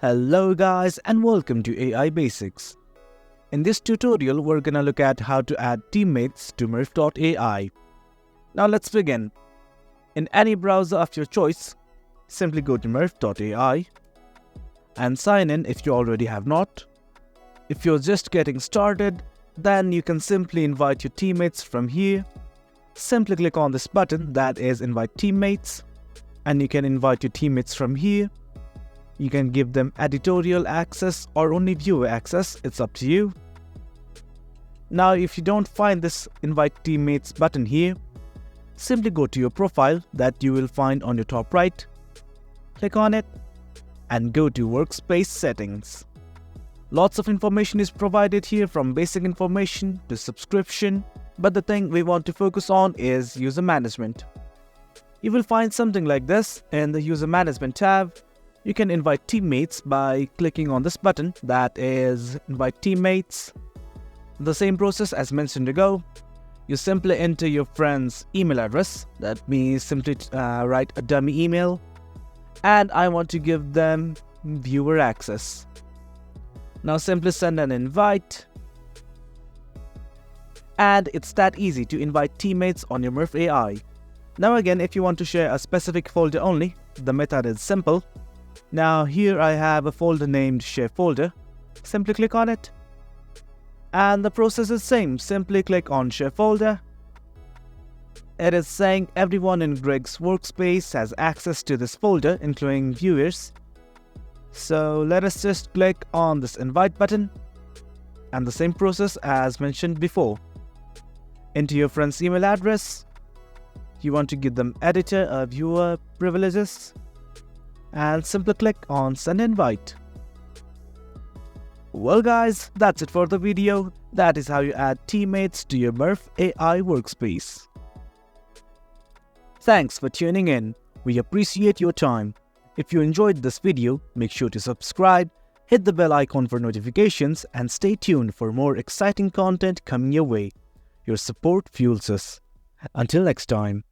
Hello guys and welcome to AI Basics. In this tutorial, we're gonna look at how to add teammates to Murf AI. Now let's begin. In any browser of your choice, simply go to Murf AI and sign in if you already have not. If you're just getting started, then you can simply invite your teammates from here. Simply click on this button that is Invite Teammates, and you can invite your teammates from here. You can give them editorial access or only viewer access, it's up to you. Now if you don't find this Invite Teammates button here, simply go to your profile that you will find on your top right. Click on it and go to Workspace Settings. Lots of information is provided here, from basic information to subscription, but the thing we want to focus on is user management. You will find something like this in the user management tab. You can invite teammates by clicking on this button that is Invite Teammates. The same process as mentioned ago. You simply enter your friend's email address. That means simply write a dummy email. And I want to give them viewer access. Now simply send an invite. And it's that easy to invite teammates on your Murf AI. Now again, if you want to share a specific folder only, the method is simple. Now here I have a folder named Share Folder. Simply click on it. And the process is same. Simply click on Share Folder. It is saying everyone in Greg's workspace has access to this folder, including viewers. So let us just click on this Invite button. And the same process as mentioned before. Enter your friend's email address. You want to give them editor or viewer privileges. And simply click on Send Invite. Well guys, that's it for the video. That is how you add teammates to your Murf AI workspace. Thanks for tuning in. We appreciate your time. If you enjoyed this video, make sure to subscribe, hit the bell icon for notifications, and stay tuned for more exciting content coming your way. Your support fuels us. Until next time.